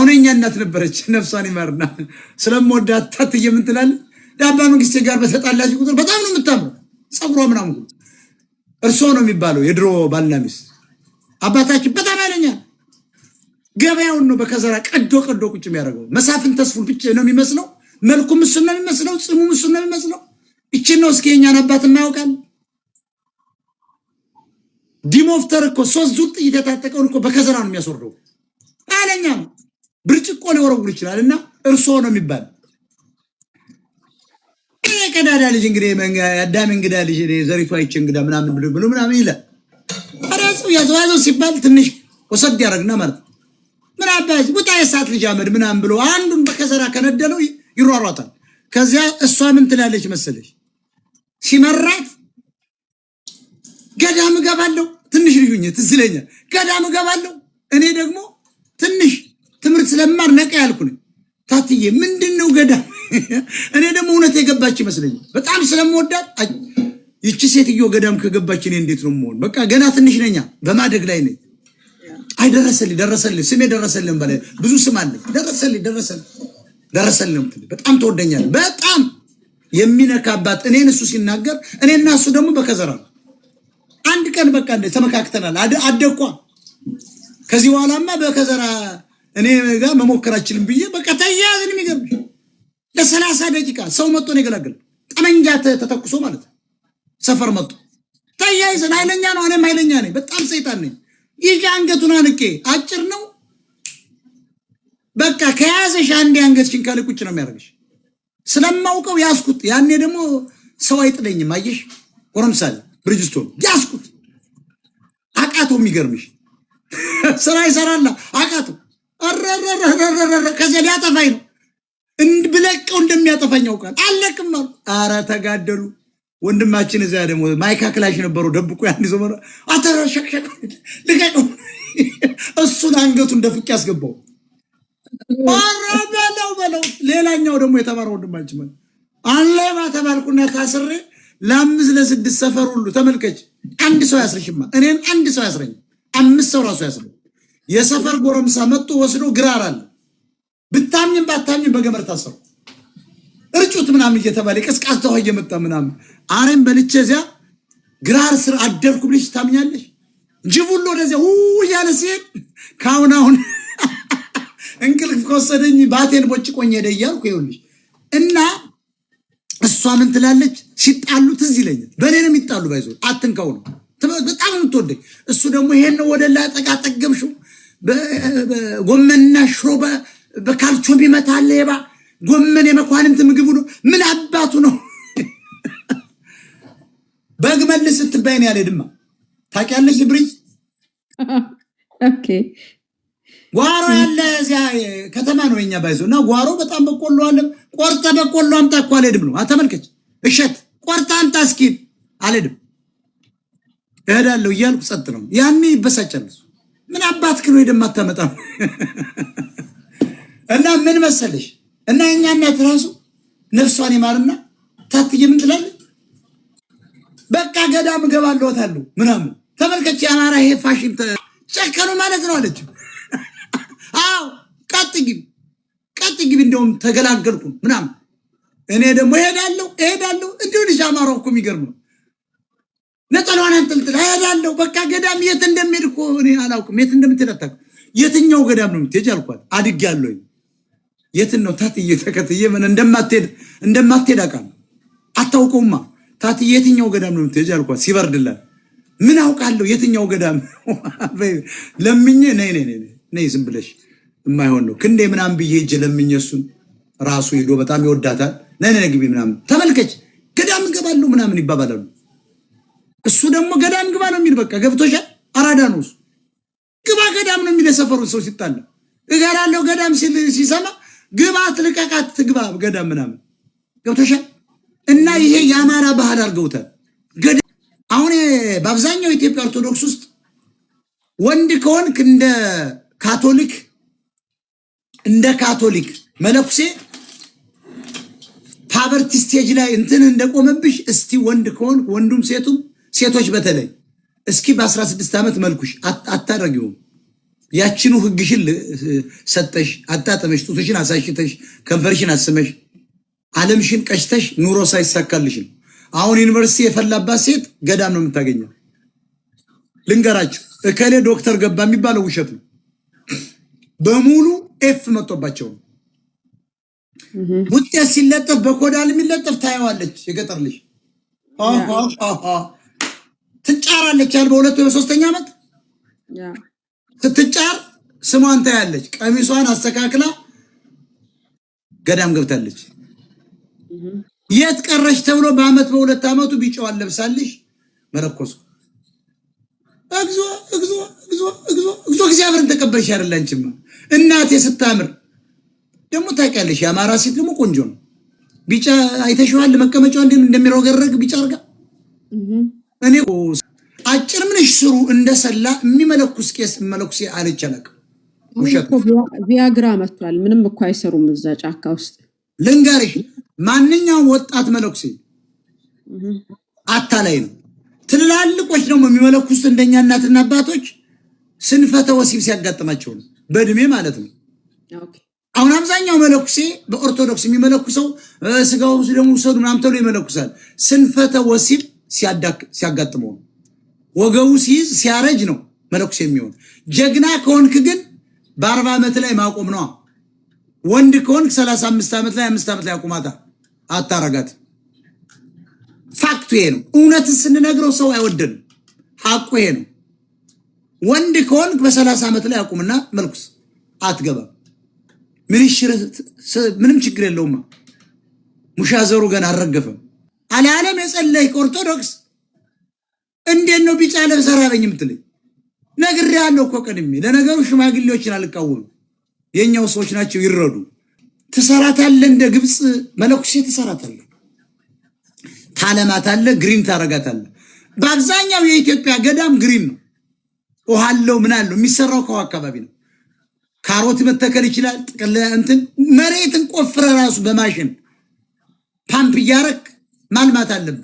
አሁን የኛ እናት ነበረች ነፍሷን ይማርና ስለምወዳት ታትዬ ምን ትላለች? ዳባ መንግስቴ ጋር በተጣላች ቁጥር በጣም ነው የምታምረው ጸጉሯ ምናምን እርሶ ነው የሚባለው የድሮ ባልና ሚስት አባታችን በጣም ኃይለኛ ገበያውን ነው በከዘራ ቀዶ ቁጭ የሚያደርገው መሳፍን ተስፉን ብቻ ነው የሚመስለው መልኩም እሱ ነው የሚመስለው ጽሙም እሱ ነው የሚመስለው እቺ ነው እስኪ የኛን አባት የማያውቃል ዲሞፍተር እኮ ሶስት ዙር ጥይት የታጠቀውን እኮ በከዘራ ነው የሚያስወርደው ኃይለኛ ነው ብርጭቆ ሊወረውር ይችላልና እርሶ ነው የሚባል ከዳዳ ልጅ እንግዲህ አዳም እንግዳ ልጅ ዘሪቱ አይቼ እንግዳ ምናምን ብሎ ምናምን ይላል አራሱ ያዘዋዘው ሲባል ትንሽ ወሰድ ያረግና ማለት ምን አባይ ወጣ የሳት ልጅ አመድ ምናምን ብሎ አንዱን በከዘራ ከነደለው ይሯሯታል ከዚያ እሷ ምን ትላለች መሰለሽ ሲመራት ገዳም ገባለው ትንሽ ልጅኝ ትዝለኛ ገዳም ገባለው እኔ ደግሞ ትንሽ ትምርት ስለማር ነቀ ያልኩኝ ታትዬ ምንድነው ገዳም እኔ ደግሞ እውነት የገባች ይመስለኝ በጣም ስለምወዳት ይቺ ሴትዮ ገዳም ከገባች እኔ እንዴት ነው የምሆን በቃ ገና ትንሽ ነኛ በማደግ ላይ ነኝ አይ ደረሰልኝ ስሜ ደረሰልኝ ባለ ብዙ ስም አለ ደረሰልኝ በጣም ተወደኛል በጣም የሚነካባት እኔን እሱ ሲናገር እኔና እሱ ደግሞ በከዘራ አንድ ቀን በቃ ተመካክተናል አደቋ ከዚህ በኋላማ በከዘራ እኔ ጋር መሞከራችልን ብዬ በቃ ተያያዝን የሚገርም ለ30 ደቂቃ ሰው መጥቶ ነው ይገላገል ጠመንጃ ተተኩሶ ማለት ሰፈር መጥቶ ተያይዘን ኃይለኛ ነው እኔም ኃይለኛ ነኝ በጣም ሰይጣን ነኝ ይሄ አንገቱን አንቄ አጭር ነው በቃ ከያዘሽ አንዴ አንገትሽን ካለ ቁጭ ነው የሚያደርግሽ ስለማውቀው ያስኩት ያኔ ደግሞ ሰው አይጥለኝም አየሽ ወረምሳል ብሪጅስቶን ያስኩት አቃቶ የሚገርምሽ ስራ ይሰራላ አቃቶ አረረረረረ ከዚያ ሊያጠፋኝ ነው እንብለቀው እንደሚያጠፋኛው ቃል አለቅም ነው አረ ተጋደሉ ወንድማችን እዛ ደግሞ ማይካ ክላሽ ነበሩ ደብቆ ያን ይዞ መራ አተረሸክሸክ ልቀቀው እሱን አንገቱን ደፍቅ ያስገባው በለው ሌላኛው ደግሞ የተባረው ወንድማችን ማለት አለባ ተባልኩና ታስሬ ለአምስት ለስድስት ሰፈር ሁሉ ተመልከች አንድ ሰው ያስርሽማ እኔን አንድ ሰው ያስረኝ አምስት ሰው ራሱ ያስረኝ የሰፈር ጎረምሳ መጥቶ ወስዶ ግራር አለ ብታምኝም ባታምኝም በገመድ ታሰሩ እርጩት ምናምን እየተባለ ቀስቃስታው እየመጣ ምናምን አረም በልቼዚያ ግራር ስር አደርኩ ብለሽ ታምኛለሽ ጅቡሎ ወደዚያ ያለ ሲል ካውናውን እንቅልፍ ከወሰደኝ ባቴን ቦጭቆኝ ሄደ እያልኩ ይኸውልሽ እና እሷ ምን ትላለች ሲጣሉ ትዝ ይለኛል በኔ ነው የሚጣሉ ባይዞ አትንካው ነው በጣም የምትወደኝ እሱ ደግሞ ይሄን ነው ወደ ላይ ጠቃጠገብሽው በጎመንና ሽሮ በካልቾ ቢመታለ የባ ጎመን የመኳንንት ምግቡ ነው ምን አባቱ ነው በግመል ስትባይ ነው ያለ ድማ ታውቂያለሽ ብሪጅ ኦኬ ጓሮ ያለ እዚያ ከተማ ነው የኛ ባይዞና ጓሮ በጣም በቆሎ አለ ቆርጠ በቆሎ አምጣ እኮ አልሄድም ነው አተመልከች እሸት ቆርጣ አምጣ እስኪ አልሄድም እሄዳለሁ እያልኩ ጸጥ ነው ያኔ ይበሳጫል ምን አባትክ ነው የደማታመጣ እና ምን መሰለሽ እና የኛ እናት ራሱ ነፍሷን ይማርና ታትዬ ምን ትላለች በቃ ገዳም ገባለሁታለሁ ምናምን ተመልከች ያማራ ይሄ ፋሽን ጨከኑ ማለት ነው አለች አው ቀጥግቢ እንደውም ተገላገልኩ ምናምን እኔ ደግሞ እሄዳለሁ እንዴ ልጅ አማራው እኮ የሚገርም ነው ነጠላዋን አንጠልጥላ እሄዳለሁ በቃ ገዳም የት እንደምሄድ እኮ እኔ አላውቅም የት እንደምትሄድ የትኛው ገዳም ነው የምትሄጂ አልኳት አድጋለሁ የት ነው ታትዬ ተከትዬ ምን እንደማትሄድ አውቃለሁ አታውቀውማ ታትዬ የትኛው ገዳም ነው የምትሄጂ አልኳት ሲበርድላት ምን አውቃለሁ የትኛው ገዳም ለምኜ ነይ ዝም ብለሽ የማይሆን ነው ክንዴ ምናምን ብዬ ሄጄ ለምኜ እሱን ራሱ ሄዶ በጣም ይወዳታል ነይ ግቢ ምናምን ተመልከች ገዳም ገባለሁ ምናምን ይባባላሉ እሱ ደግሞ ገዳም ግባ ነው የሚል በቃ ገብቶሻል አራዳ ነው እሱ ግባ ገዳም ነው የሚል የሰፈሩን ሰው ሲጣላ እገራለሁ ገዳም ሲሰማ ግባ ትልቀቃት ትግባ ገዳም ምናምን ገብቶሻል እና ይሄ ያማራ ባህል አድርገውታል አሁን በአብዛኛው ኢትዮጵያ ኦርቶዶክስ ውስጥ ወንድ ከሆንክ እንደ ካቶሊክ መለኩሴ ፓቨርቲ ስቴጅ ላይ እንትን እንደቆመብሽ እስቲ ወንድ ከሆንክ ወንዱም ሴቱም ሴቶች በተለይ እስኪ በ16 ዓመት መልኩሽ አታረጊው ያችኑ ህግሽን ሰጠሽ አጣጥመሽ ጡትሽን አሳሽተሽ ከንፈርሽን አስመሽ ዓለምሽን ቀሽተሽ ኑሮ ሳይሳካልሽ አሁን ዩኒቨርሲቲ የፈላባት ሴት ገዳም ነው የምታገኘው። ልንገራችሁ እከሌ ዶክተር ገባ የሚባለው ውሸት ነው። በሙሉ ኤፍ መጥቶባቸው ውጤት ሲለጠፍ በኮዳል የሚለጠፍ ታያዋለች። የገጠር ልጅ ትጫራለች ያል በሁለት ወይ በሶስተኛ ዓመት ስትጫር ስሟን ታያለች። ቀሚሷን አስተካክላ ገዳም ገብታለች። የት ቀረሽ ተብሎ በአመት በሁለት ዓመቱ ቢጫዋን ለብሳልሽ መረኮሱ እግዚኦ እግዚኦ እግዚኦ እግዚኦ እግዚኦ እግዚአብሔርን ተቀበልሽ አይደላንችማ እናቴ ስታምር ደግሞ ታውቂያለሽ። የአማራ ሴት ደግሞ ቆንጆ ነው። ቢጫ አይተሽዋል መቀመጫው እንደሚሮገረግ ቢጫ አርጋ እኔ አጭር ምንሽ ስሩ እንደሰላ የሚመለኩስ ቄስ መለኩሴ አልቻለቅ ውሸት ቪያግራ መጥቷል። ምንም እኮ አይሰሩም እዛ ጫካ ውስጥ። ልንገርሽ ማንኛውም ወጣት መለኩሴ አታላይ ነው። ትላልቆች ደግሞ የሚመለኩስ እንደኛ እናትና አባቶች ስንፈተ ወሲብ ሲያጋጥማቸው ነው በእድሜ ማለት ነው። አሁን አብዛኛው መለኩሴ በኦርቶዶክስ የሚመለኩሰው ስጋው ደግሞ ሰዱ ምናምን ተብሎ ይመለኩሳል። ስንፈተ ወሲብ ሲያጋጥመው ወገቡ ሲይዝ ሲያረጅ ነው መለኩሴ የሚሆን። ጀግና ከሆንክ ግን በ40 ዓመት ላይ ማቆም ነው። ወንድ ከሆንክ 35 ዓመት ላይ 5 ዓመት ላይ አቁማታ አታረጋት። ፋክቱ ይሄ ነው። እውነትን ስንነግረው ሰው አይወደንም። ሐቁ ይሄ ነው። ወንድ ከሆንክ በ30 ዓመት ላይ አቁምና መልኩስ አትገባም። ምንም ችግር የለውም። ሙሻዘሩ ገና አልረገፈም። ዓለም የጸለይክ ኦርቶዶክስ እንዴት ነው ቢጫ ለብሰህ ራበኝ የምትለኝ? ነግሬሃለሁ እኮ ቀድሜ። ለነገሩ ሽማግሌዎችን አልቃወምም። የኛው ሰዎች ናቸው ይረዱ። ትሰራታለህ፣ እንደ ግብጽ መለኩሴ ትሰራታለህ፣ ታለማታለህ፣ ግሪን ታረጋታለህ። በአብዛኛው የኢትዮጵያ ገዳም ግሪን ነው። ውሃ አለው ምን አለው። የሚሰራው ከውሃ አካባቢ ነው። ካሮት መተከል ይችላል። ጥቅል እንትን መሬትን ቆፍረ ራሱ በማሽን ፓምፕ እያረክ ማልማት አለብን።